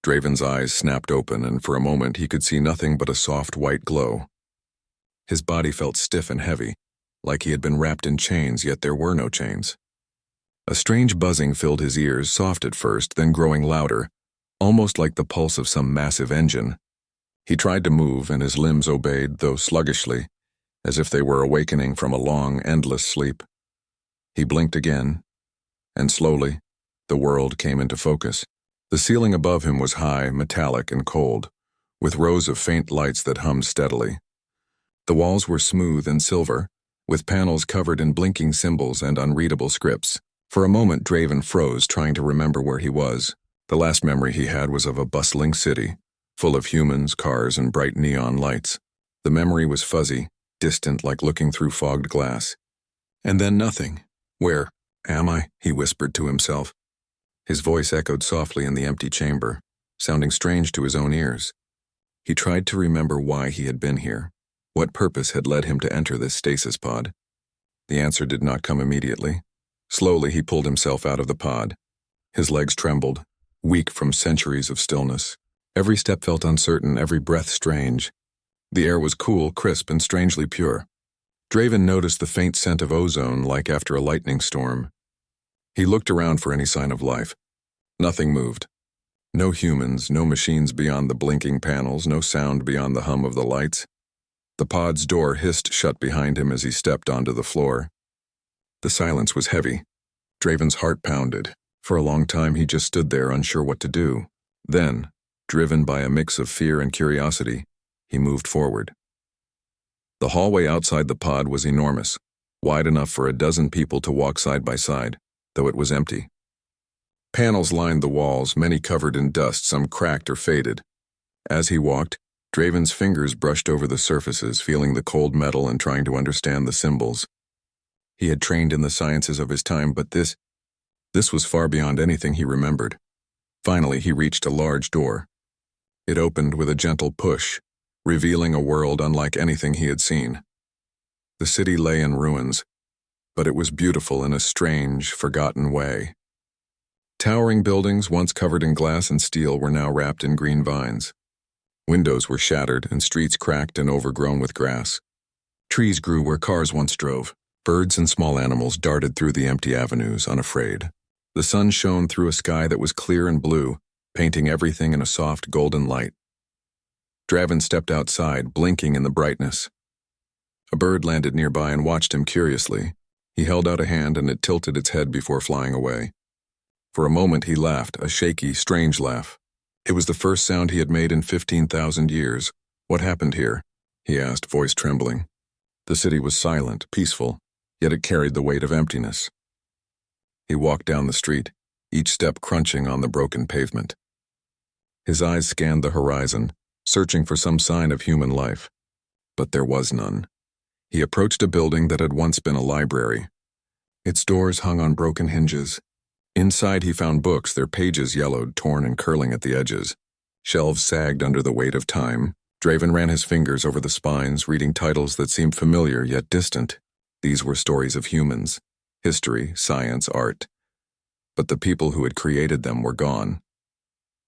Draven's eyes snapped open, and for a moment he could see nothing but a soft white glow. His body felt stiff and heavy, like he had been wrapped in chains, yet there were no chains. A strange buzzing filled his ears, soft at first, then growing louder, almost like the pulse of some massive engine. He tried to move, and his limbs obeyed, though sluggishly, as if they were awakening from a long, endless sleep. He blinked again, and slowly, the world came into focus. The ceiling above him was high, metallic, and cold, with rows of faint lights that hummed steadily. The walls were smooth and silver, with panels covered in blinking symbols and unreadable scripts. For a moment, Draven froze, trying to remember where he was. The last memory he had was of a bustling city, full of humans, cars, and bright neon lights. The memory was fuzzy, distant, like looking through fogged glass. And then nothing. "Where am I?" he whispered to himself. His voice echoed softly in the empty chamber, sounding strange to his own ears. He tried to remember why he had been here. What purpose had led him to enter this stasis pod? The answer did not come immediately. Slowly, he pulled himself out of the pod. His legs trembled, weak from centuries of stillness. Every step felt uncertain, every breath strange. The air was cool, crisp, and strangely pure. Draven noticed the faint scent of ozone, like after a lightning storm. He looked around for any sign of life. Nothing moved. No humans, no machines beyond the blinking panels, no sound beyond the hum of the lights. The pod's door hissed shut behind him as he stepped onto the floor. The silence was heavy. Draven's heart pounded. For a long time he just stood there, unsure what to do. Then, driven by a mix of fear and curiosity, he moved forward. The hallway outside the pod was enormous, wide enough for a dozen people to walk side by side, though it was empty. Panels lined the walls, many covered in dust, some cracked or faded. As he walked, Draven's fingers brushed over the surfaces, feeling the cold metal and trying to understand the symbols. He had trained in the sciences of his time, but this was far beyond anything he remembered. Finally, he reached a large door. It opened with a gentle push, revealing a world unlike anything he had seen. The city lay in ruins, but it was beautiful in a strange, forgotten way. Towering buildings, once covered in glass and steel, were now wrapped in green vines. Windows were shattered and streets cracked and overgrown with grass. Trees grew where cars once drove. Birds and small animals darted through the empty avenues, unafraid. The sun shone through a sky that was clear and blue, painting everything in a soft golden light. Draven stepped outside, blinking in the brightness. A bird landed nearby and watched him curiously. He held out a hand and it tilted its head before flying away. For a moment he laughed, a shaky, strange laugh. It was the first sound he had made in 15,000 years. "What happened here?" he asked, voice trembling. The city was silent, peaceful, yet it carried the weight of emptiness. He walked down the street, each step crunching on the broken pavement. His eyes scanned the horizon, searching for some sign of human life. But there was none. He approached a building that had once been a library. Its doors hung on broken hinges. Inside he found books, their pages yellowed, torn and curling at the edges. Shelves sagged under the weight of time. Draven ran his fingers over the spines, reading titles that seemed familiar yet distant. These were stories of humans, history, science, art. But the people who had created them were gone.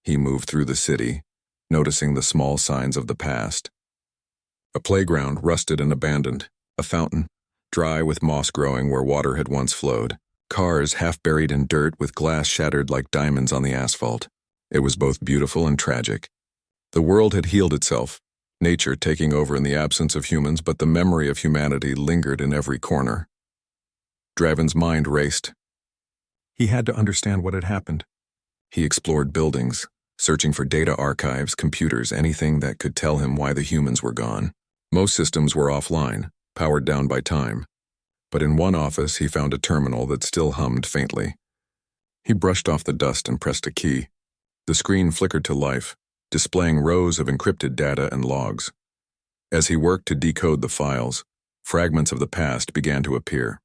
He moved through the city, noticing the small signs of the past. A playground, rusted and abandoned. A fountain, dry with moss growing where water had once flowed. Cars half buried in dirt with glass shattered like diamonds on the asphalt. It was both beautiful and tragic. The world had healed itself, nature taking over in the absence of humans, but the memory of humanity lingered in every corner. Draven's mind raced. He had to understand what had happened. He explored buildings, searching for data archives, computers, anything that could tell him why the humans were gone. Most systems were offline, powered down by time. But in one office he found a terminal that still hummed faintly. He brushed off the dust and pressed a key. The screen flickered to life, displaying rows of encrypted data and logs. As he worked to decode the files, fragments of the past began to appear.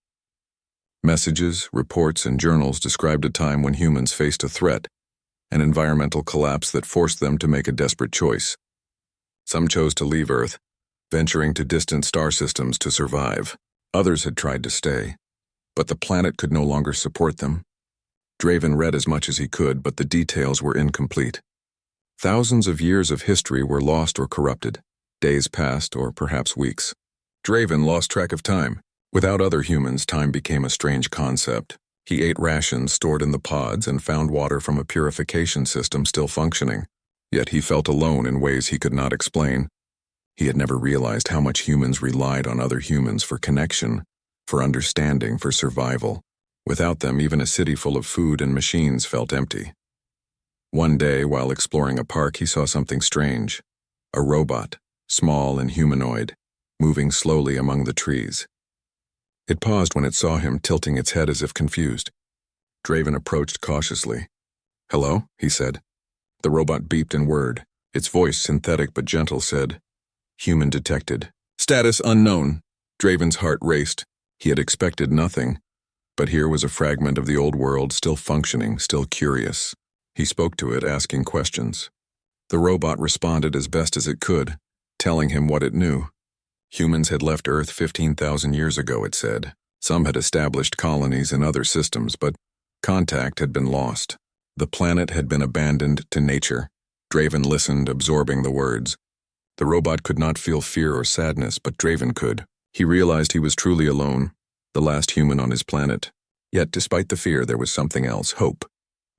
Messages, reports, and journals described a time when humans faced a threat, an environmental collapse that forced them to make a desperate choice. Some chose to leave Earth, venturing to distant star systems to survive. Others had tried to stay, but the planet could no longer support them. Draven read as much as he could, but the details were incomplete. Thousands of years of history were lost or corrupted. Days passed, or perhaps weeks. Draven lost track of time. Without other humans, time became a strange concept. He ate rations stored in the pods and found water from a purification system still functioning. Yet he felt alone in ways he could not explain. He had never realized how much humans relied on other humans for connection, for understanding, for survival. Without them, even a city full of food and machines felt empty. One day, while exploring a park, he saw something strange. A robot, small and humanoid, moving slowly among the trees. It paused when it saw him, tilting its head as if confused. Draven approached cautiously. "Hello?" he said. The robot beeped in word. Its voice, synthetic but gentle, said, "Human detected. Status unknown." Draven's heart raced. He had expected nothing. But here was a fragment of the old world, still functioning, still curious. He spoke to it, asking questions. The robot responded as best as it could, telling him what it knew. Humans had left Earth 15,000 years ago, it said. Some had established colonies in other systems, but contact had been lost. The planet had been abandoned to nature. Draven listened, absorbing the words. The robot could not feel fear or sadness, but Draven could. He realized he was truly alone, the last human on his planet. Yet, despite the fear, there was something else, hope.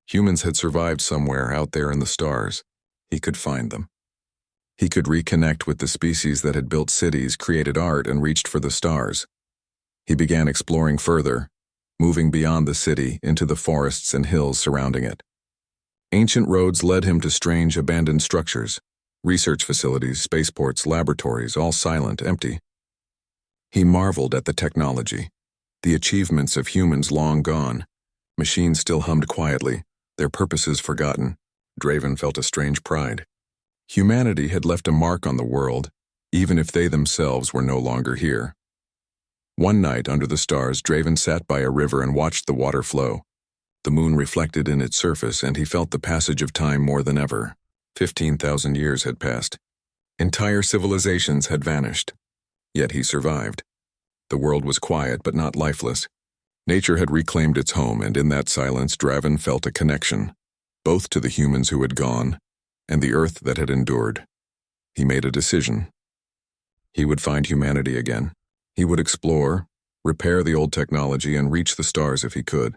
Humans had survived somewhere out there in the stars. He could find them. He could reconnect with the species that had built cities, created art, and reached for the stars. He began exploring further, moving beyond the city into the forests and hills surrounding it. Ancient roads led him to strange, abandoned structures, research facilities, spaceports, laboratories, all silent, empty. He marveled at the technology, the achievements of humans long gone. Machines still hummed quietly, their purposes forgotten. Draven felt a strange pride. Humanity had left a mark on the world, even if they themselves were no longer here. One night under the stars, Draven sat by a river and watched the water flow. The moon reflected in its surface, and he felt the passage of time more than ever. 15,000 years had passed. Entire civilizations had vanished. Yet he survived. The world was quiet but not lifeless. Nature had reclaimed its home, and in that silence Draven felt a connection, both to the humans who had gone and the earth that had endured. He made a decision. He would find humanity again. He would explore, repair the old technology, and reach the stars if he could.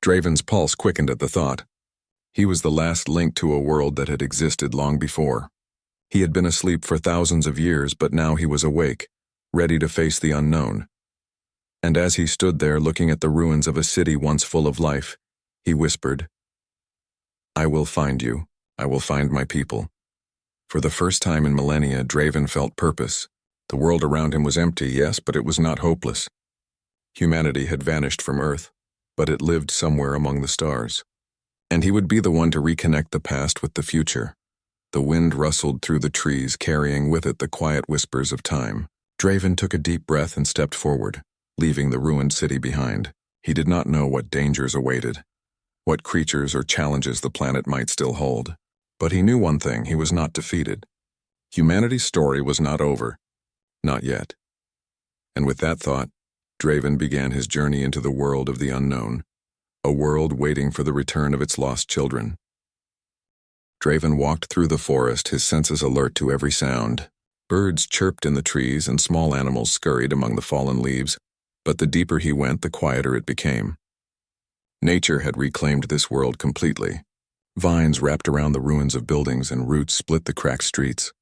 Draven's pulse quickened at the thought. He was the last link to a world that had existed long before. He had been asleep for thousands of years, but now he was awake, ready to face the unknown. And as he stood there looking at the ruins of a city once full of life, he whispered, "I will find you. I will find my people." For the first time in millennia, Draven felt purpose. The world around him was empty, yes, but it was not hopeless. Humanity had vanished from Earth, but it lived somewhere among the stars. And he would be the one to reconnect the past with the future. The wind rustled through the trees, carrying with it the quiet whispers of time. Draven took a deep breath and stepped forward, leaving the ruined city behind. He did not know what dangers awaited, what creatures or challenges the planet might still hold. But he knew one thing: he was not defeated. Humanity's story was not over. Not yet. And with that thought, Draven began his journey into the world of the unknown, a world waiting for the return of its lost children. Draven walked through the forest, his senses alert to every sound. Birds chirped in the trees and small animals scurried among the fallen leaves, but the deeper he went, the quieter it became. Nature had reclaimed this world completely. Vines wrapped around the ruins of buildings and roots split the cracked streets.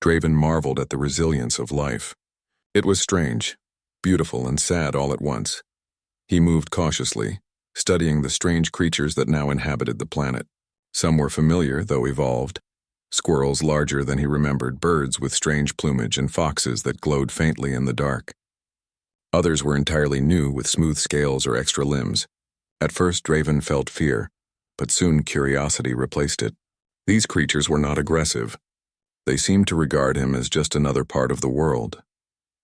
Draven marveled at the resilience of life. It was strange, beautiful, and sad all at once. He moved cautiously, studying the strange creatures that now inhabited the planet. Some were familiar, though evolved. Squirrels larger than he remembered, birds with strange plumage, and foxes that glowed faintly in the dark. Others were entirely new, with smooth scales or extra limbs. At first, Draven felt fear, but soon curiosity replaced it. These creatures were not aggressive. They seemed to regard him as just another part of the world.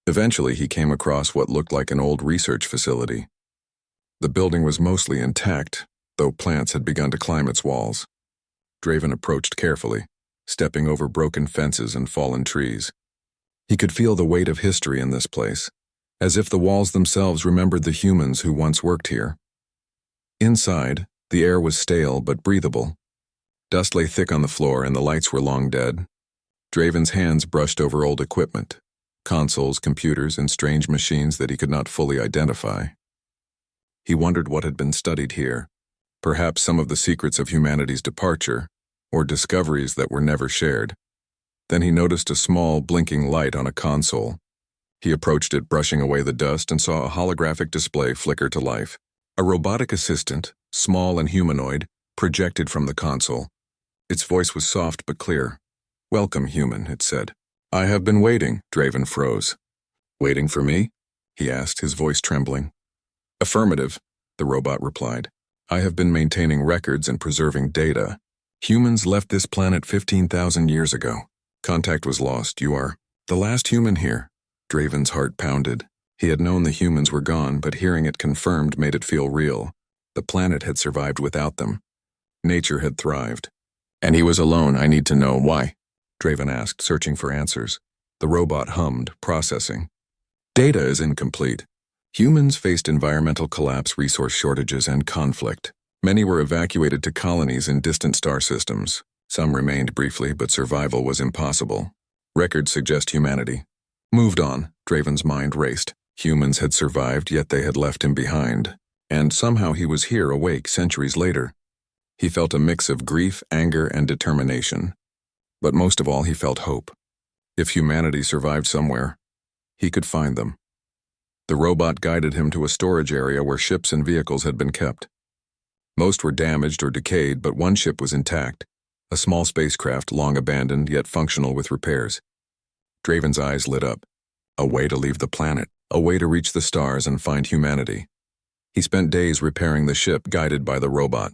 Eventually, he came across what looked like an old research facility. The building was mostly intact, though plants had begun to climb its walls. Draven approached carefully, stepping over broken fences and fallen trees. He could feel the weight of history in this place, as if the walls themselves remembered the humans who once worked here. Inside, the air was stale but breathable. Dust lay thick on the floor and the lights were long dead. Draven's hands brushed over old equipment, consoles, computers, and strange machines that he could not fully identify. He wondered what had been studied here, perhaps some of the secrets of humanity's departure, or discoveries that were never shared. Then he noticed a small, blinking light on a console. He approached it, brushing away the dust, and saw a holographic display flicker to life. A robotic assistant, small and humanoid, projected from the console. Its voice was soft but clear. "Welcome, human," it said. "I have been waiting." Draven froze. "Waiting for me?" he asked, his voice trembling. "Affirmative," the robot replied. "I have been maintaining records and preserving data. Humans left this planet 15,000 years ago. Contact was lost. You are the last human here." Draven's heart pounded. He had known the humans were gone, but hearing it confirmed made it feel real. The planet had survived without them. Nature had thrived. "And he was alone. I need to know why," Draven asked, searching for answers. The robot hummed, processing. "Data is incomplete. Humans faced environmental collapse, resource shortages, and conflict. Many were evacuated to colonies in distant star systems. Some remained briefly, but survival was impossible. Records suggest humanity moved on." Draven's mind raced. Humans had survived, yet they had left him behind. And somehow he was here, awake, centuries later. He felt a mix of grief, anger, and determination. But most of all, he felt hope. If humanity survived somewhere, he could find them. The robot guided him to a storage area where ships and vehicles had been kept. Most were damaged or decayed, but one ship was intact, a small spacecraft long abandoned yet functional with repairs. Draven's eyes lit up. A way to leave the planet, a way to reach the stars and find humanity. He spent days repairing the ship, guided by the robot.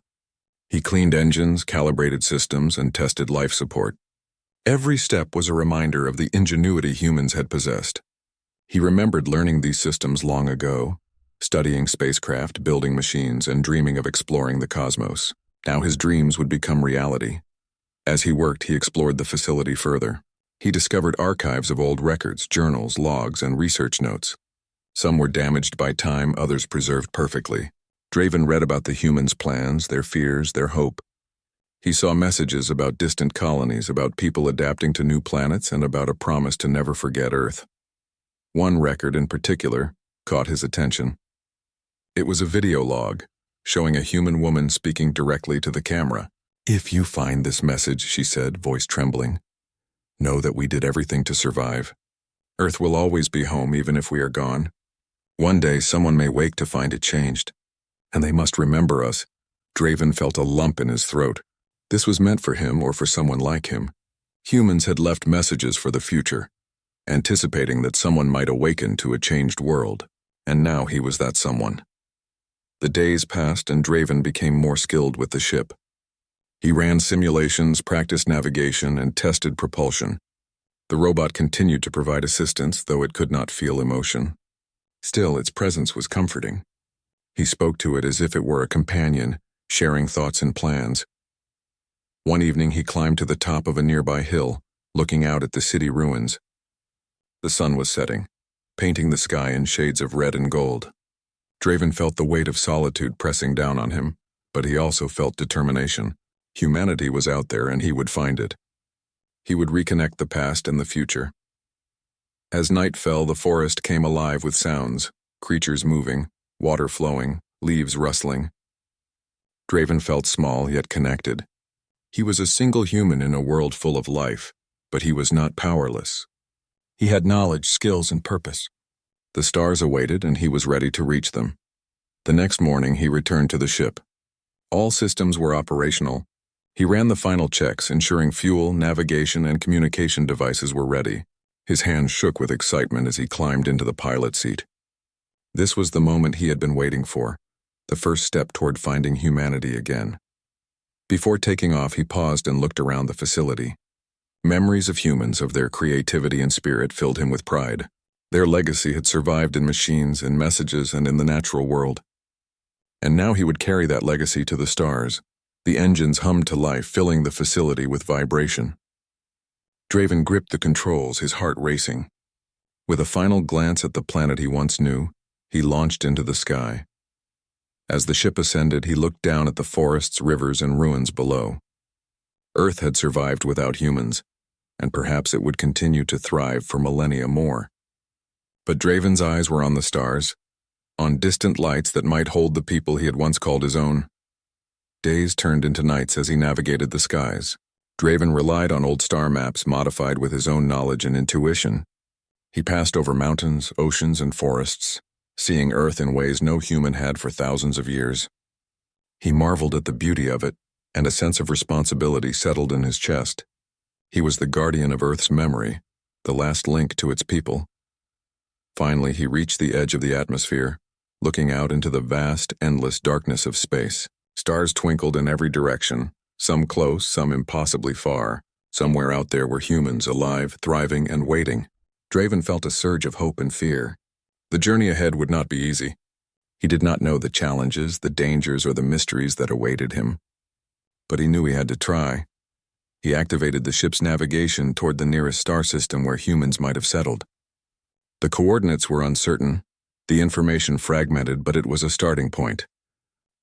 He cleaned engines, calibrated systems, and tested life support. Every step was a reminder of the ingenuity humans had possessed. He remembered learning these systems long ago, studying spacecraft, building machines, and dreaming of exploring the cosmos. Now his dreams would become reality. As he worked, he explored the facility further. He discovered archives of old records, journals, logs, and research notes. Some were damaged by time, others preserved perfectly. Draven read about the humans' plans, their fears, their hope. He saw messages about distant colonies, about people adapting to new planets, and about a promise to never forget Earth. One record in particular caught his attention. It was a video log, showing a human woman speaking directly to the camera. "If you find this message," she said, voice trembling, "know that we did everything to survive. Earth will always be home even if we are gone. One day someone may wake to find it changed, and they must remember us." Draven felt a lump in his throat. This was meant for him or for someone like him. Humans had left messages for the future, anticipating that someone might awaken to a changed world, and now he was that someone. The days passed and Draven became more skilled with the ship. He ran simulations, practiced navigation, and tested propulsion. The robot continued to provide assistance, though it could not feel emotion. Still, its presence was comforting. He spoke to it as if it were a companion, sharing thoughts and plans. One evening he climbed to the top of a nearby hill, looking out at the city ruins. The sun was setting, painting the sky in shades of red and gold. Draven felt the weight of solitude pressing down on him, but he also felt determination. Humanity was out there and he would find it. He would reconnect the past and the future. As night fell, the forest came alive with sounds, creatures moving, water flowing, leaves rustling. Draven felt small yet connected. He was a single human in a world full of life, but he was not powerless. He had knowledge, skills, and purpose. The stars awaited and he was ready to reach them. The next morning he returned to the ship. All systems were operational. He ran the final checks, ensuring fuel, navigation, and communication devices were ready. His hands shook with excitement as he climbed into the pilot seat. This was the moment he had been waiting for, the first step toward finding humanity again. Before taking off, he paused and looked around the facility. Memories of humans, of their creativity and spirit, filled him with pride. Their legacy had survived in machines, in messages, and in the natural world. And now he would carry that legacy to the stars. The engines hummed to life, filling the facility with vibration. Draven gripped the controls, his heart racing. With a final glance at the planet he once knew, he launched into the sky. As the ship ascended, he looked down at the forests, rivers, and ruins below. Earth had survived without humans, and perhaps it would continue to thrive for millennia more. But Draven's eyes were on the stars, on distant lights that might hold the people he had once called his own. Days turned into nights as he navigated the skies. Draven relied on old star maps modified with his own knowledge and intuition. He passed over mountains, oceans, and forests, seeing Earth in ways no human had for thousands of years. He marveled at the beauty of it, and a sense of responsibility settled in his chest. He was the guardian of Earth's memory, the last link to its people. Finally, he reached the edge of the atmosphere, looking out into the vast, endless darkness of space. Stars twinkled in every direction, some close, some impossibly far. Somewhere out there were humans, alive, thriving, and waiting. Draven felt a surge of hope and fear. The journey ahead would not be easy. He did not know the challenges, the dangers, or the mysteries that awaited him. But he knew he had to try. He activated the ship's navigation toward the nearest star system where humans might have settled. The coordinates were uncertain, the information fragmented, but it was a starting point.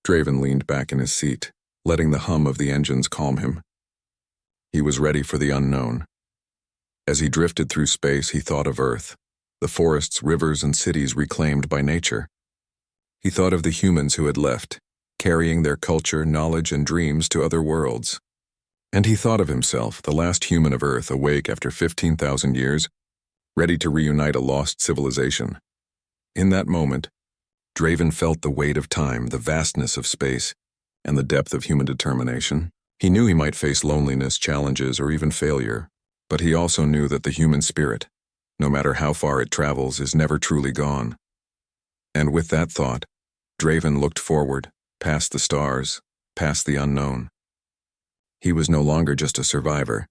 Draven leaned back in his seat, letting the hum of the engines calm him. He was ready for the unknown. As he drifted through space, he thought of Earth, the forests, rivers, and cities reclaimed by nature. He thought of the humans who had left, carrying their culture, knowledge, and dreams to other worlds. And he thought of himself, the last human of Earth, awake after 15,000 years, ready to reunite a lost civilization. In that moment, Draven felt the weight of time, the vastness of space, and the depth of human determination. He knew he might face loneliness, challenges, or even failure, but he also knew that the human spirit, no matter how far it travels, is never truly gone. And with that thought, Draven looked forward, past the stars, past the unknown. He was no longer just a survivor.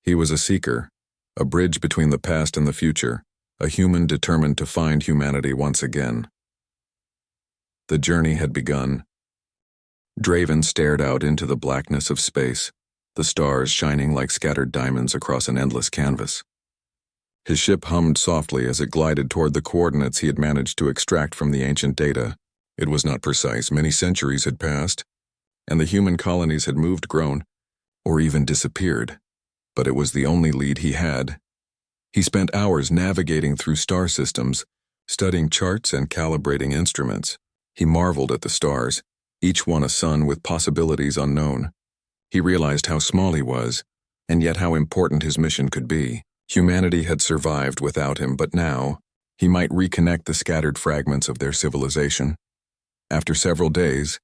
He was a seeker, a bridge between the past and the future, a human determined to find humanity once again. The journey had begun. Draven stared out into the blackness of space, the stars shining like scattered diamonds across an endless canvas. His ship hummed softly as it glided toward the coordinates he had managed to extract from the ancient data. It was not precise. Many centuries had passed, and the human colonies had moved, grown, or even disappeared. But it was the only lead he had. He spent hours navigating through star systems, studying charts and calibrating instruments. He marveled at the stars, each one a sun with possibilities unknown. He realized how small he was, and yet how important his mission could be. Humanity had survived without him, but now, he might reconnect the scattered fragments of their civilization. After several days,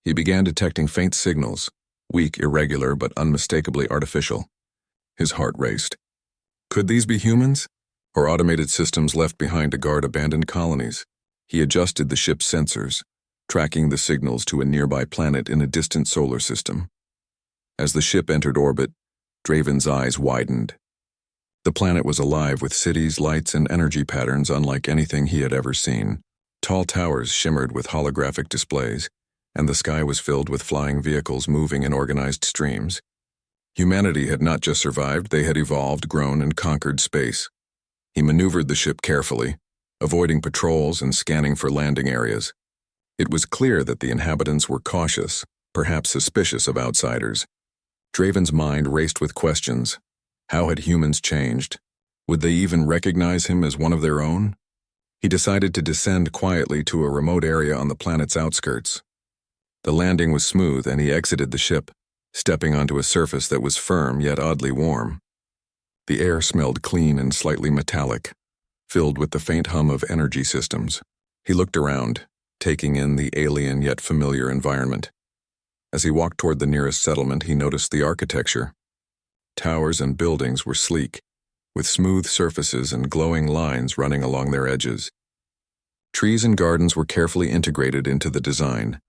he began detecting faint signals, weak, irregular, but unmistakably artificial. His heart raced. Could these be humans, or automated systems left behind to guard abandoned colonies? He adjusted the ship's sensors, tracking the signals to a nearby planet in a distant solar system. As the ship entered orbit, Draven's eyes widened. The planet was alive with cities, lights, and energy patterns unlike anything he had ever seen. Tall towers shimmered with holographic displays, and the sky was filled with flying vehicles moving in organized streams. Humanity had not just survived, they had evolved, grown, and conquered space. He maneuvered the ship carefully, avoiding patrols and scanning for landing areas. It was clear that the inhabitants were cautious, perhaps suspicious of outsiders. Draven's mind raced with questions. How had humans changed? Would they even recognize him as one of their own? He decided to descend quietly to a remote area on the planet's outskirts. The landing was smooth, and he exited the ship, stepping onto a surface that was firm yet oddly warm. The air smelled clean and slightly metallic, filled with the faint hum of energy systems. He looked around, taking in the alien yet familiar environment. As he walked toward the nearest settlement, he noticed the architecture. Towers and buildings were sleek, with smooth surfaces and glowing lines running along their edges. Trees and gardens were carefully integrated into the design,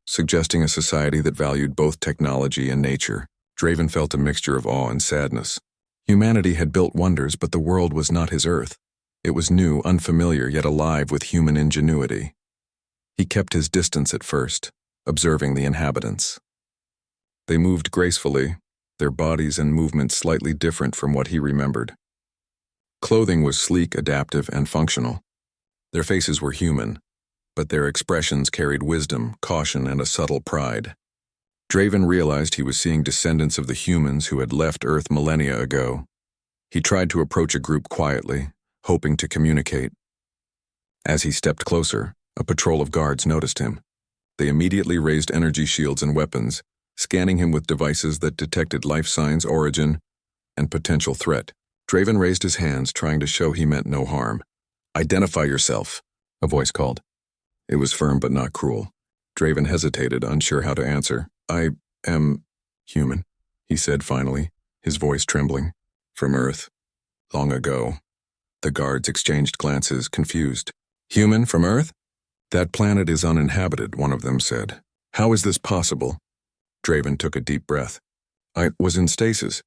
suggesting a society that valued both technology and nature. Draven felt a mixture of awe and sadness. Humanity had built wonders, but the world was not his Earth. It was new, unfamiliar, yet alive with human ingenuity. He kept his distance at first, observing the inhabitants. They moved gracefully, their bodies and movements slightly different from what he remembered. Clothing was sleek, adaptive, and functional. Their faces were human, but their expressions carried wisdom, caution, and a subtle pride. Draven realized he was seeing descendants of the humans who had left Earth millennia ago. He tried to approach a group quietly, hoping to communicate. As he stepped closer, a patrol of guards noticed him. They immediately raised energy shields and weapons, scanning him with devices that detected life signs, origin, and potential threat. Draven raised his hands, trying to show he meant no harm. "Identify yourself," a voice called. It was firm but not cruel. Draven hesitated, unsure how to answer. "I am human," he said finally, his voice trembling. "From Earth. Long ago." The guards exchanged glances, confused. "Human from Earth? That planet is uninhabited," one of them said. "How is this possible?" Draven took a deep breath. "I was in stasis.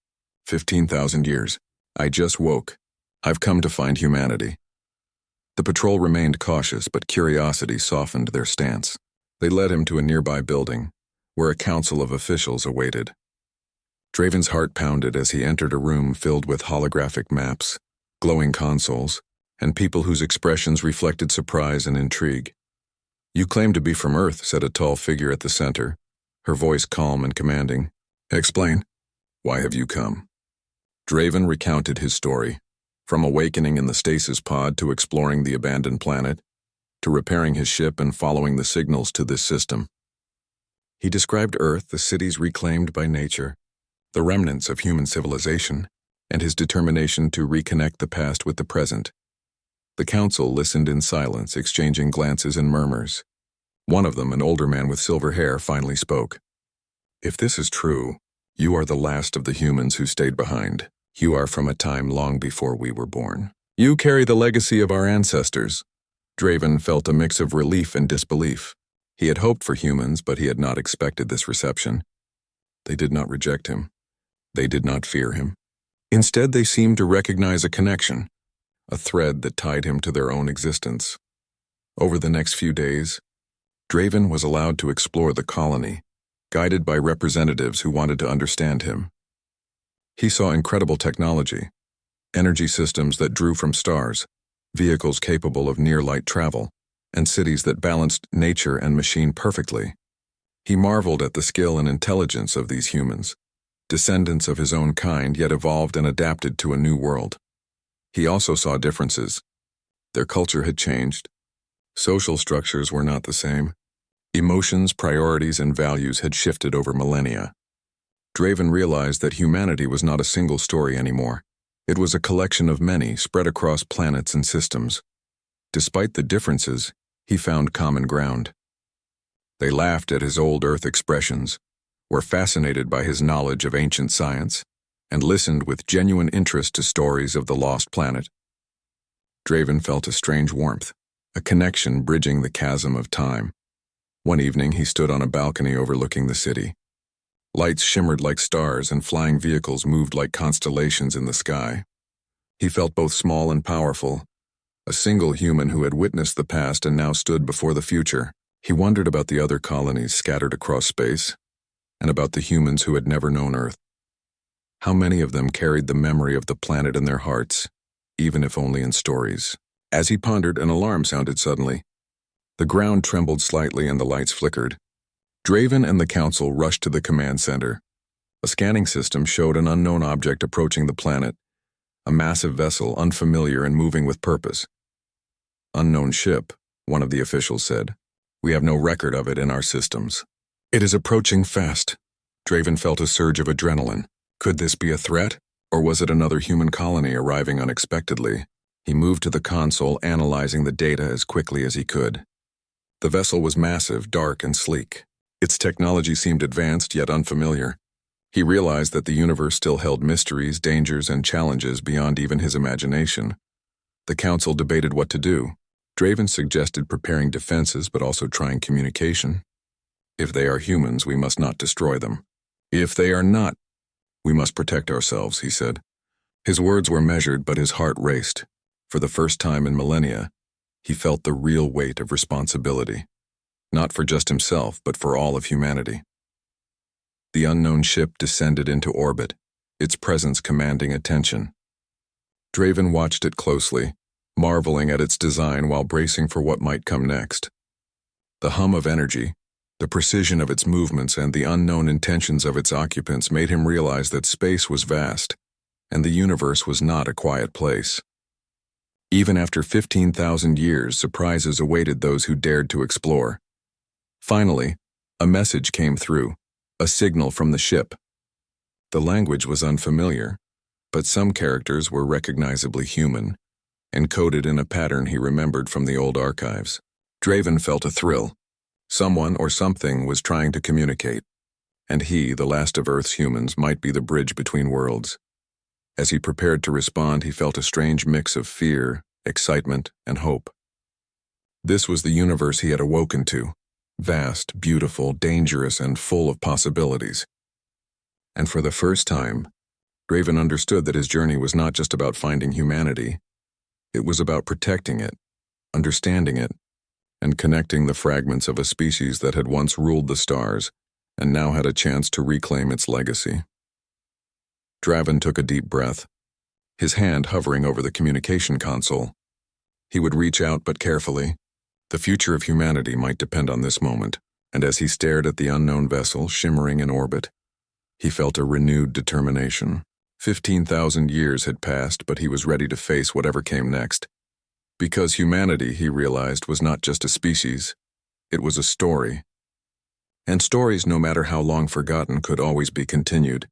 15,000 years. I just woke. I've come to find humanity." The patrol remained cautious, but curiosity softened their stance. They led him to a nearby building, where a council of officials awaited. Draven's heart pounded as he entered a room filled with holographic maps, glowing consoles, and people whose expressions reflected surprise and intrigue. "You claim to be from Earth," said a tall figure at the center, her voice calm and commanding. "Explain. Why have you come?" Draven recounted his story, from awakening in the stasis pod to exploring the abandoned planet, to repairing his ship and following the signals to this system. He described Earth, the cities reclaimed by nature, the remnants of human civilization, and his determination to reconnect the past with the present. The council listened in silence, exchanging glances and murmurs. One of them, an older man with silver hair, finally spoke. "If this is true, you are the last of the humans who stayed behind. You are from a time long before we were born. You carry the legacy of our ancestors." Draven felt a mix of relief and disbelief. He had hoped for humans, but he had not expected this reception. They did not reject him. They did not fear him. Instead, they seemed to recognize a connection, a thread that tied him to their own existence. Over the next few days, Draven was allowed to explore the colony, guided by representatives who wanted to understand him. He saw incredible technology, energy systems that drew from stars, vehicles capable of near-light travel, and cities that balanced nature and machine perfectly. He marveled at the skill and intelligence of these humans, descendants of his own kind, yet evolved and adapted to a new world. He also saw differences. Their culture had changed. Social structures were not the same. Emotions, priorities, and values had shifted over millennia. Draven realized that humanity was not a single story anymore. It was a collection of many, spread across planets and systems. Despite the differences, he found common ground. They laughed at his old Earth expressions, were fascinated by his knowledge of ancient science, and listened with genuine interest to stories of the lost planet. Draven felt a strange warmth, a connection bridging the chasm of time. One evening, he stood on a balcony overlooking the city. Lights shimmered like stars and flying vehicles moved like constellations in the sky. He felt both small and powerful, a single human who had witnessed the past and now stood before the future. He wondered about the other colonies scattered across space, and about the humans who had never known Earth. How many of them carried the memory of the planet in their hearts, even if only in stories? As he pondered, an alarm sounded suddenly. The ground trembled slightly and the lights flickered. Draven and the council rushed to the command center. A scanning system showed an unknown object approaching the planet, a massive vessel, unfamiliar and moving with purpose. "Unknown ship," one of the officials said. "We have no record of it in our systems." "It is approaching fast." Draven felt a surge of adrenaline. Could this be a threat, or was it another human colony arriving unexpectedly? He moved to the console, analyzing the data as quickly as he could. The vessel was massive, dark, and sleek. Its technology seemed advanced yet unfamiliar. He realized that the universe still held mysteries, dangers, and challenges beyond even his imagination. The council debated what to do. Draven suggested preparing defenses but also trying communication. "If they are humans, we must not destroy them. If they are not, we must protect ourselves," he said. His words were measured, but his heart raced. For the first time in millennia, he felt the real weight of responsibility. Not for just himself, but for all of humanity. The unknown ship descended into orbit, its presence commanding attention. Draven watched it closely, marveling at its design while bracing for what might come next. The hum of energy, The precision of its movements and the unknown intentions of its occupants made him realize that space was vast, and the universe was not a quiet place. Even after 15,000 years, surprises awaited those who dared to explore. Finally, a message came through, a signal from the ship. The language was unfamiliar, but some characters were recognizably human, encoded in a pattern he remembered from the old archives. Draven felt a thrill. Someone or something was trying to communicate, and he, the last of Earth's humans, might be the bridge between worlds. As he prepared to respond, he felt a strange mix of fear, excitement, and hope. This was the universe he had awoken to, vast, beautiful, dangerous, and full of possibilities. And for the first time, Draven understood that his journey was not just about finding humanity. It was about protecting it, understanding it, and connecting the fragments of a species that had once ruled the stars and now had a chance to reclaim its legacy. Draven took a deep breath, his hand hovering over the communication console. He would reach out, but carefully. The future of humanity might depend on this moment, and as he stared at the unknown vessel shimmering in orbit, he felt a renewed determination. 15,000 years had passed, but he was ready to face whatever came next. Because humanity, he realized, was not just a species, it was a story. And stories, no matter how long forgotten, could always be continued.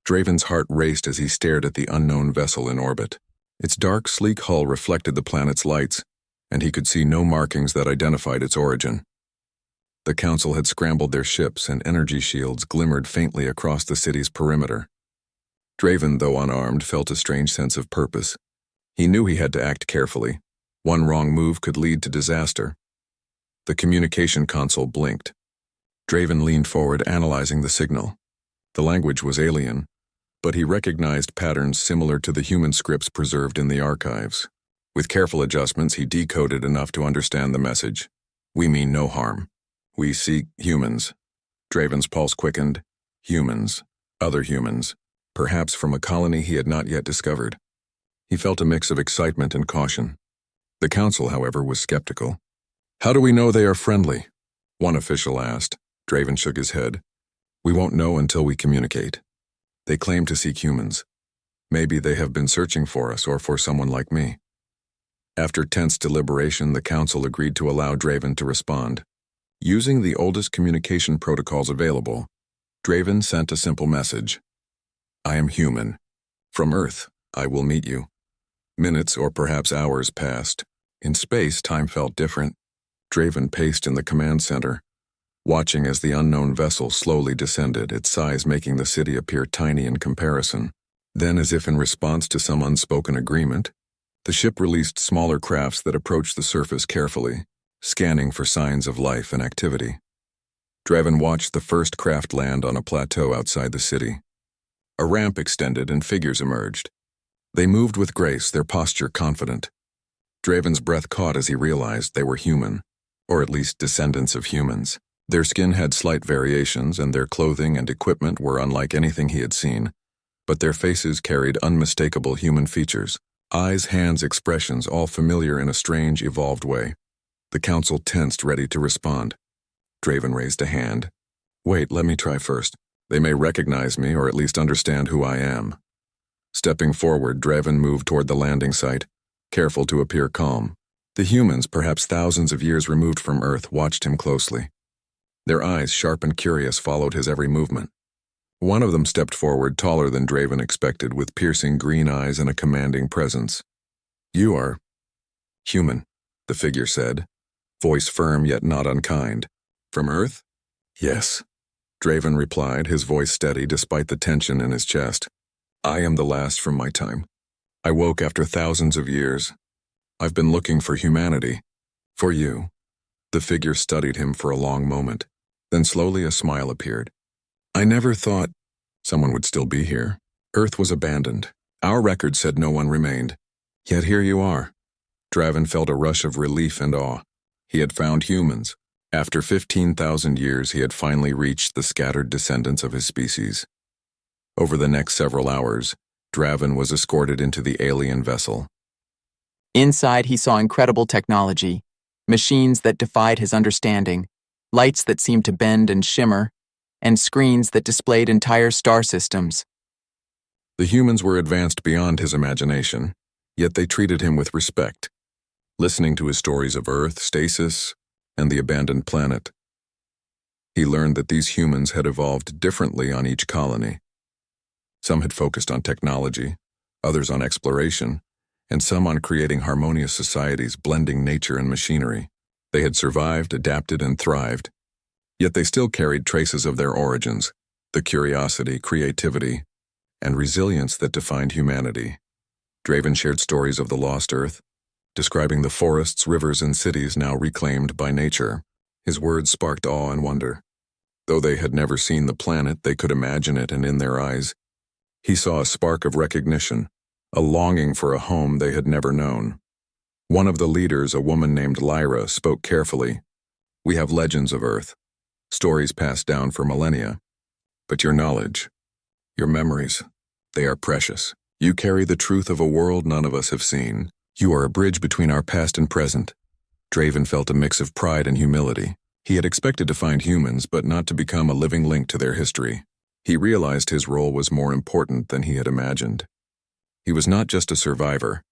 Draven's heart raced as he stared at the unknown vessel in orbit. Its dark, sleek hull reflected the planet's lights, and he could see no markings that identified its origin. The Council had scrambled their ships, and energy shields glimmered faintly across the city's perimeter. Draven, though unarmed, felt a strange sense of purpose. He knew he had to act carefully. One wrong move could lead to disaster. The communication console blinked. Draven leaned forward, analyzing the signal. The language was alien, but he recognized patterns similar to the human scripts preserved in the archives. With careful adjustments, he decoded enough to understand the message. "We mean no harm. We seek humans." Draven's pulse quickened. Humans. Other humans. Perhaps from a colony he had not yet discovered. He felt a mix of excitement and caution. The Council, however, was skeptical. "How do we know they are friendly?" one official asked. Draven shook his head. "We won't know until we communicate. They claim to seek humans. Maybe they have been searching for us or for someone like me." After tense deliberation, the Council agreed to allow Draven to respond. Using the oldest communication protocols available, Draven sent a simple message. "I am human. From Earth, I will meet you." Minutes or perhaps hours passed. In space, time felt different. Draven paced in the command center, watching as the unknown vessel slowly descended, its size making the city appear tiny in comparison. Then, as if in response to some unspoken agreement, the ship released smaller crafts that approached the surface carefully, scanning for signs of life and activity. Draven watched the first craft land on a plateau outside the city. A ramp extended and figures emerged. They moved with grace, their posture confident. Draven's breath caught as he realized they were human, or at least descendants of humans. Their skin had slight variations, and their clothing and equipment were unlike anything he had seen, but their faces carried unmistakable human features. Eyes, hands, expressions, all familiar in a strange, evolved way. The Council tensed, ready to respond. Draven raised a hand. "Wait, let me try first. They may recognize me or at least understand who I am." Stepping forward, Draven moved toward the landing site, careful to appear calm. The humans, perhaps thousands of years removed from Earth, watched him closely. Their eyes, sharp and curious, followed his every movement. One of them stepped forward, taller than Draven expected, with piercing green eyes and a commanding presence. "You are human," the figure said, voice firm yet not unkind. "From Earth?" "Yes," Draven replied, his voice steady despite the tension in his chest. "I am the last from my time. I woke after thousands of years. I've been looking for humanity. For you." The figure studied him for a long moment. Then slowly a smile appeared. "I never thought someone would still be here. Earth was abandoned. Our record said no one remained. Yet here you are." Draven felt a rush of relief and awe. He had found humans. After 15,000 years, he had finally reached the scattered descendants of his species. Over the next several hours, Draven was escorted into the alien vessel. Inside, he saw incredible technology, machines that defied his understanding, lights that seemed to bend and shimmer, and screens that displayed entire star systems. The humans were advanced beyond his imagination, yet they treated him with respect, listening to his stories of Earth, stasis, and the abandoned planet. He learned that these humans had evolved differently on each colony. Some had focused on technology, others on exploration, and some on creating harmonious societies blending nature and machinery. They had survived, adapted, and thrived, yet they still carried traces of their origins, the curiosity, creativity, and resilience that defined humanity. Draven shared stories of the lost Earth, describing the forests, rivers, and cities now reclaimed by nature. His words sparked awe and wonder. Though they had never seen the planet, they could imagine it, and in their eyes, he saw a spark of recognition, a longing for a home they had never known. One of the leaders, a woman named Lyra, spoke carefully. "We have legends of Earth, stories passed down for millennia. But your knowledge, your memories, they are precious. You carry the truth of a world none of us have seen. You are a bridge between our past and present." Draven felt a mix of pride and humility. He had expected to find humans, but not to become a living link to their history. He realized his role was more important than he had imagined. He was not just a survivor.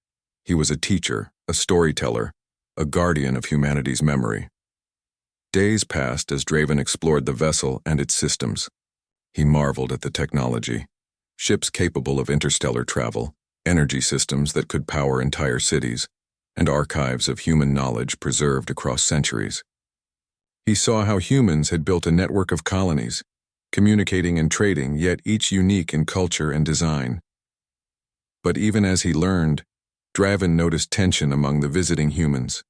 He was a teacher, a storyteller, a guardian of humanity's memory. Days passed as Draven explored the vessel and its systems. He marveled at the technology. Ships capable of interstellar travel, energy systems that could power entire cities, and archives of human knowledge preserved across centuries. He saw how humans had built a network of colonies, communicating and trading, yet each unique in culture and design. But even as he learned, Draven noticed tension among the visiting humans.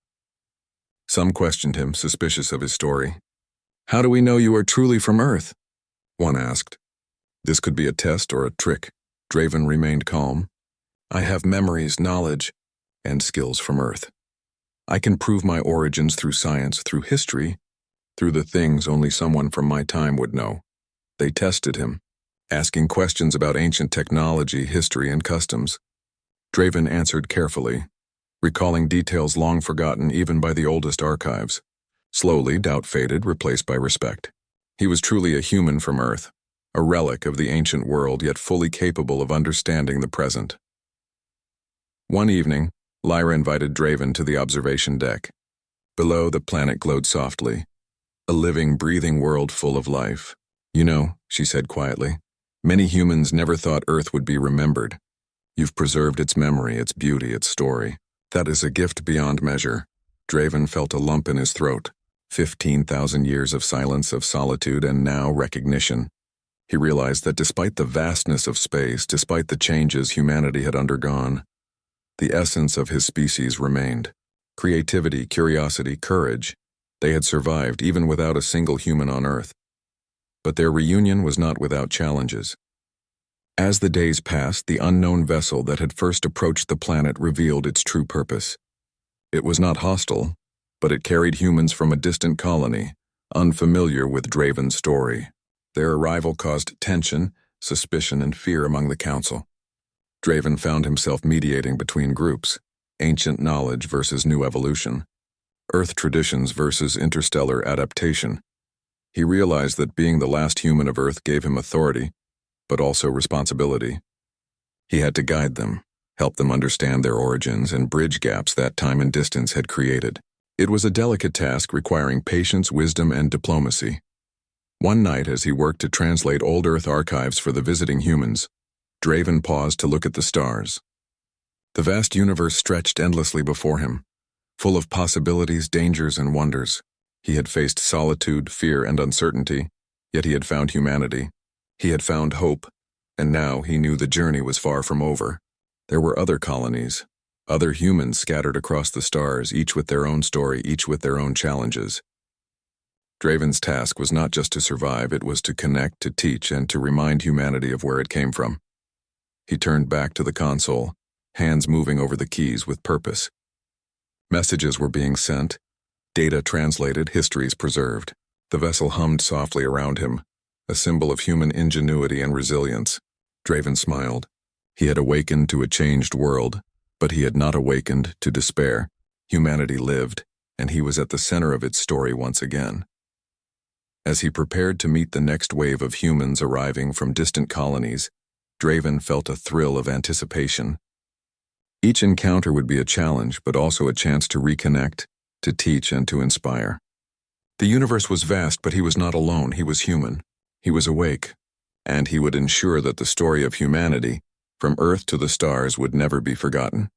Some questioned him, suspicious of his story. "How do we know you are truly from Earth?" one asked. This could be a test or a trick. Draven remained calm. "I have memories, knowledge, and skills from Earth. I can prove my origins through science, through history, through the things only someone from my time would know." They tested him, asking questions about ancient technology, history, and customs. Draven answered carefully, recalling details long forgotten even by the oldest archives. Slowly, doubt faded, replaced by respect. He was truly a human from Earth, a relic of the ancient world, yet fully capable of understanding the present. One evening, Lyra invited Draven to the observation deck. Below, the planet glowed softly, a living, breathing world full of life. "You know," she said quietly, "many humans never thought Earth would be remembered. You've preserved its memory, its beauty, its story. That is a gift beyond measure." Draven felt a lump in his throat. 15,000 years of silence, of solitude, and now recognition. He realized that despite the vastness of space, despite the changes humanity had undergone, the essence of his species remained. Creativity, curiosity, courage. They had survived even without a single human on Earth. But their reunion was not without challenges. As the days passed, the unknown vessel that had first approached the planet revealed its true purpose. It was not hostile, but it carried humans from a distant colony, unfamiliar with Draven's story. Their arrival caused tension, suspicion, and fear among the council. Draven found himself mediating between groups, ancient knowledge versus new evolution, Earth traditions versus interstellar adaptation. He realized that being the last human of Earth gave him authority, but also responsibility. He had to guide them, help them understand their origins, and bridge gaps that time and distance had created. It was a delicate task requiring patience, wisdom, and diplomacy. One night, as he worked to translate old Earth archives for the visiting humans, Draven paused to look at the stars. The vast universe stretched endlessly before him, full of possibilities, dangers, and wonders. He had faced solitude, fear, and uncertainty, yet he had found humanity. He had found hope, and now he knew the journey was far from over. There were other colonies, other humans scattered across the stars, each with their own story, each with their own challenges. Draven's task was not just to survive, it was to connect, to teach, and to remind humanity of where it came from. He turned back to the console, hands moving over the keys with purpose. Messages were being sent, data translated, histories preserved. The vessel hummed softly around him, a symbol of human ingenuity and resilience. Draven smiled. He had awakened to a changed world, but he had not awakened to despair. Humanity lived, and he was at the center of its story once again. As he prepared to meet the next wave of humans arriving from distant colonies, Draven felt a thrill of anticipation. Each encounter would be a challenge, but also a chance to reconnect, to teach, and to inspire. The universe was vast, but he was not alone. He was human. He was awake. And he would ensure that the story of humanity, from Earth to the stars, would never be forgotten.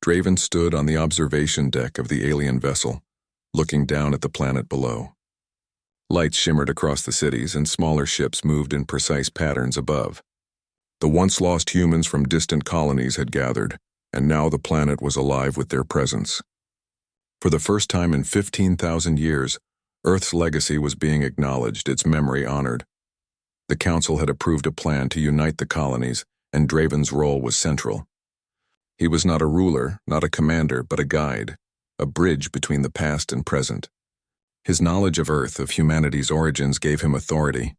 Draven stood on the observation deck of the alien vessel, looking down at the planet below. Lights shimmered across the cities, and smaller ships moved in precise patterns above. The once-lost humans from distant colonies had gathered, and now the planet was alive with their presence. For the first time in 15,000 years, Earth's legacy was being acknowledged, its memory honored. The Council had approved a plan to unite the colonies, and Draven's role was central. He was not a ruler, not a commander, but a guide, a bridge between the past and present. His knowledge of Earth, of humanity's origins, gave him authority.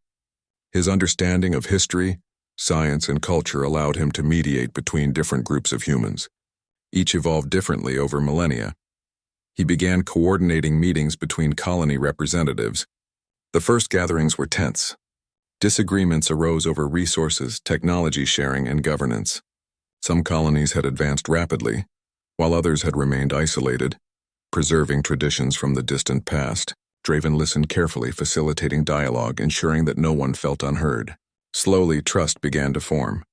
His understanding of history, science, and culture allowed him to mediate between different groups of humans. Each evolved differently over millennia. He began coordinating meetings between colony representatives. The first gatherings were tense. Disagreements arose over resources, technology sharing, and governance. Some colonies had advanced rapidly, while others had remained isolated, preserving traditions from the distant past. Draven listened carefully, facilitating dialogue, ensuring that no one felt unheard. Slowly, trust began to form.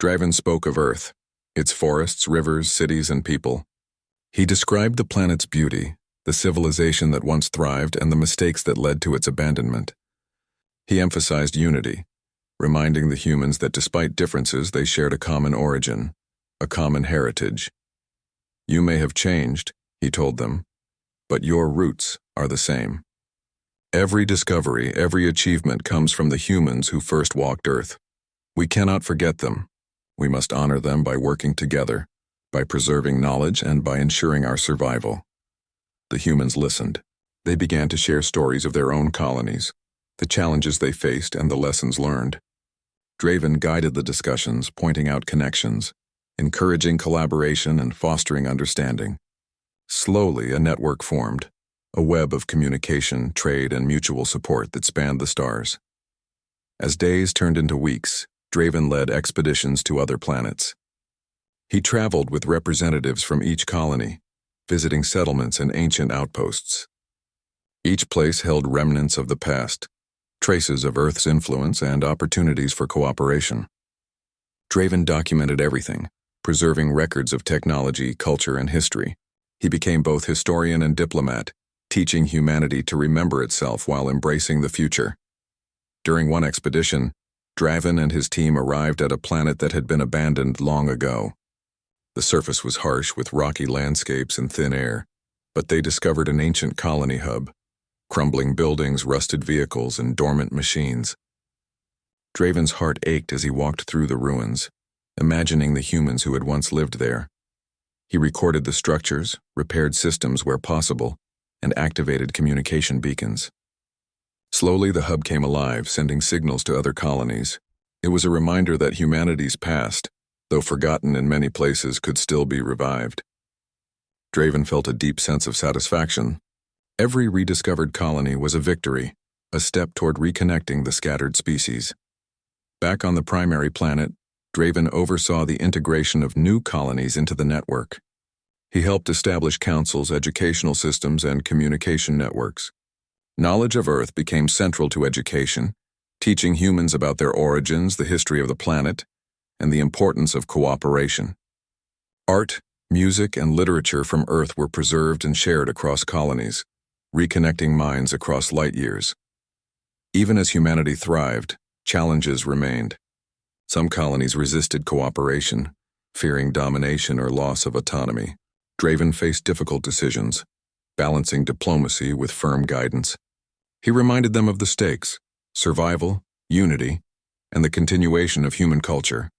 Draven spoke of Earth, its forests, rivers, cities, and people. He described the planet's beauty, the civilization that once thrived, and the mistakes that led to its abandonment. He emphasized unity, reminding the humans that despite differences, they shared a common origin, a common heritage. "You may have changed," he told them, "but your roots are the same. Every discovery, every achievement comes from the humans who first walked Earth. We cannot forget them. We must honor them by working together, by preserving knowledge, and by ensuring our survival." The humans listened. They began to share stories of their own colonies, the challenges they faced, and the lessons learned. Draven guided the discussions, pointing out connections, encouraging collaboration, and fostering understanding. Slowly, a network formed, a web of communication, trade, and mutual support that spanned the stars. As days turned into weeks, Draven led expeditions to other planets. He traveled with representatives from each colony, visiting settlements and ancient outposts. Each place held remnants of the past, traces of Earth's influence, and opportunities for cooperation. Draven documented everything, preserving records of technology, culture, and history. He became both historian and diplomat, teaching humanity to remember itself while embracing the future. During one expedition, Draven and his team arrived at a planet that had been abandoned long ago. The surface was harsh with rocky landscapes and thin air, but they discovered an ancient colony hub, crumbling buildings, rusted vehicles, and dormant machines. Draven's heart ached as he walked through the ruins, imagining the humans who had once lived there. He recorded the structures, repaired systems where possible, and activated communication beacons. Slowly, the hub came alive, sending signals to other colonies. It was a reminder that humanity's past, though forgotten in many places, could still be revived. Draven felt a deep sense of satisfaction. Every rediscovered colony was a victory, a step toward reconnecting the scattered species. Back on the primary planet, Draven oversaw the integration of new colonies into the network. He helped establish councils, educational systems, and communication networks. Knowledge of Earth became central to education, teaching humans about their origins, the history of the planet, and the importance of cooperation. Art, music, and literature from Earth were preserved and shared across colonies, reconnecting minds across light years. Even as humanity thrived, challenges remained. Some colonies resisted cooperation, fearing domination or loss of autonomy. Draven faced difficult decisions, balancing diplomacy with firm guidance. He reminded them of the stakes: survival, unity, and the continuation of human culture.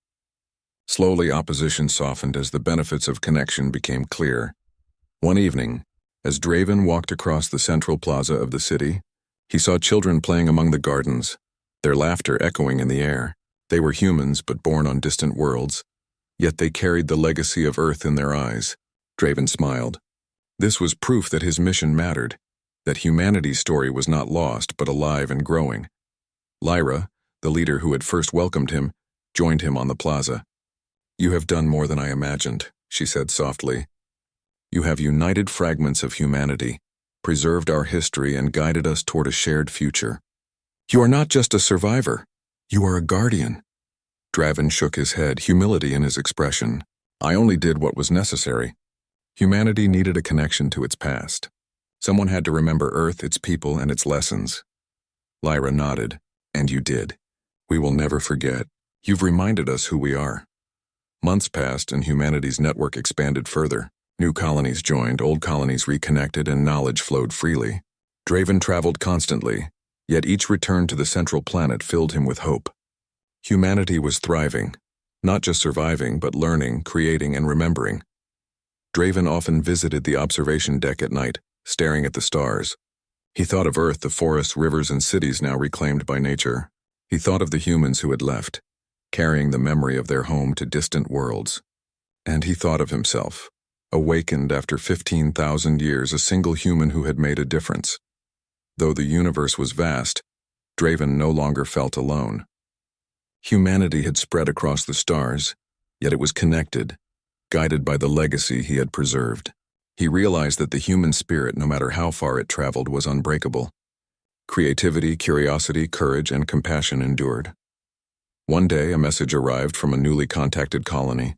Slowly, opposition softened as the benefits of connection became clear. One evening, as Draven walked across the central plaza of the city, he saw children playing among the gardens, their laughter echoing in the air. They were humans, but born on distant worlds, yet they carried the legacy of Earth in their eyes. Draven smiled. This was proof that his mission mattered. that humanity's story was not lost but alive and growing. Lyra, the leader who had first welcomed him, joined him on the plaza. "You have done more than I imagined," she said softly. "You have united fragments of humanity, preserved our history, and guided us toward a shared future. You are not just a survivor, you are a guardian." Draven shook his head, humility in his expression. "I only did what was necessary." Humanity needed a connection to its past. Someone had to remember Earth, its people, and its lessons. Lyra nodded. "And you did. We will never forget. You've reminded us who we are." Months passed and humanity's network expanded further. New colonies joined, old colonies reconnected, and knowledge flowed freely. Draven traveled constantly, yet each return to the central planet filled him with hope. Humanity was thriving, not just surviving, but learning, creating, and remembering. Draven often visited the observation deck at night, staring at the stars. He thought of Earth, the forests, rivers, and cities now reclaimed by nature. He thought of the humans who had left, carrying the memory of their home to distant worlds. And he thought of himself, awakened after 15,000 years, a single human who had made a difference. Though the universe was vast, Draven no longer felt alone. Humanity had spread across the stars, yet it was connected, guided by the legacy he had preserved. He realized that the human spirit, no matter how far it traveled, was unbreakable. Creativity, curiosity, courage, and compassion endured. One day, a message arrived from a newly contacted colony.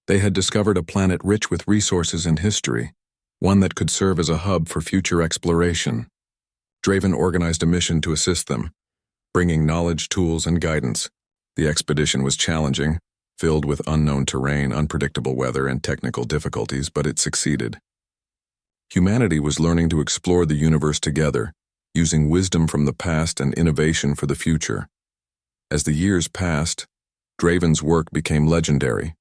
They had discovered a planet rich with resources and history, one that could serve as a hub for future exploration. Draven organized a mission to assist them, bringing knowledge, tools, and guidance. The expedition was challenging, filled with unknown terrain, unpredictable weather, and technical difficulties, but it succeeded. Humanity was learning to explore the universe together, using wisdom from the past and innovation for the future. As the years passed, Draven's work became legendary.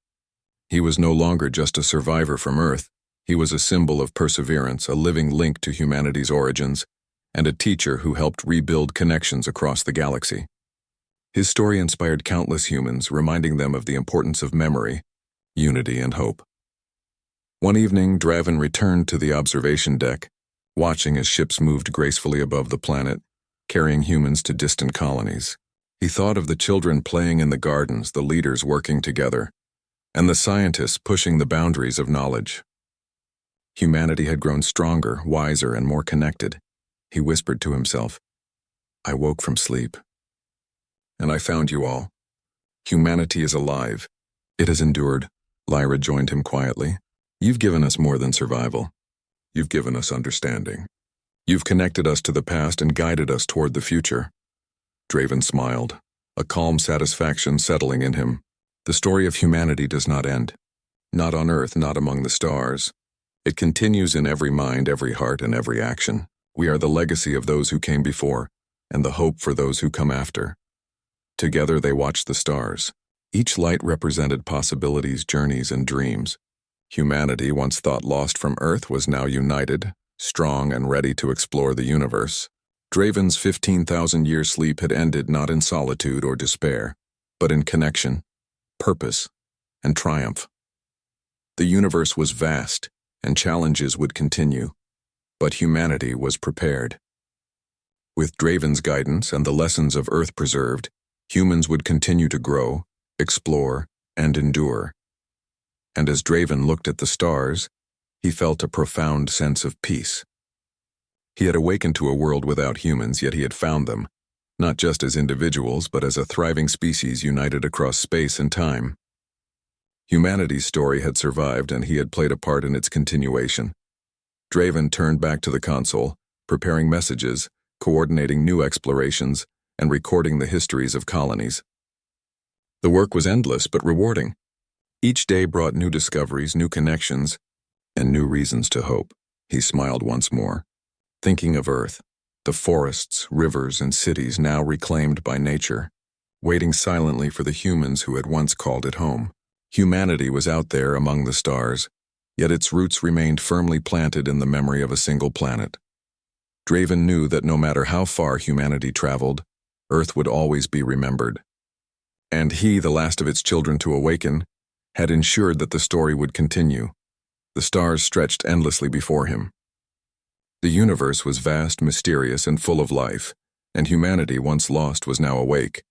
He was no longer just a survivor from Earth. He was a symbol of perseverance, a living link to humanity's origins, and a teacher who helped rebuild connections across the galaxy. His story inspired countless humans, reminding them of the importance of memory, unity, and hope. One evening, Draven returned to the observation deck, watching as ships moved gracefully above the planet, carrying humans to distant colonies. He thought of the children playing in the gardens, the leaders working together, and the scientists pushing the boundaries of knowledge. Humanity had grown stronger, wiser, and more connected. He whispered to himself, "I woke from sleep, and I found you all. Humanity is alive. It has endured." Lyra joined him quietly. "You've given us more than survival. You've given us understanding. You've connected us to the past and guided us toward the future." Draven smiled, a calm satisfaction settling in him. The story of humanity does not end. Not on Earth, not among the stars. It continues in every mind, every heart, and every action. We are the legacy of those who came before, and the hope for those who come after. Together they watched the stars. Each light represented possibilities, journeys, and dreams. Humanity, once thought lost from Earth, was now united, strong, and ready to explore the universe. Draven's 15,000-year sleep had ended not in solitude or despair, but in connection, purpose, and triumph. The universe was vast, and challenges would continue, but humanity was prepared. With Draven's guidance and the lessons of Earth preserved, humans would continue to grow, explore, and endure. And as Draven looked at the stars, he felt a profound sense of peace. He had awakened to a world without humans, yet he had found them, not just as individuals, but as a thriving species united across space and time. Humanity's story had survived, and he had played a part in its continuation. Draven turned back to the console, preparing messages, coordinating new explorations, and recording the histories of colonies. The work was endless but rewarding. Each day brought new discoveries, new connections, and new reasons to hope. He smiled once more, thinking of Earth, the forests, rivers, and cities now reclaimed by nature, waiting silently for the humans who had once called it home. Humanity was out there among the stars, yet its roots remained firmly planted in the memory of a single planet. Draven knew that no matter how far humanity traveled, Earth would always be remembered. And he, the last of its children to awaken, had ensured that the story would continue. The stars stretched endlessly before him. The universe was vast, mysterious, and full of life, and humanity once lost was now awake,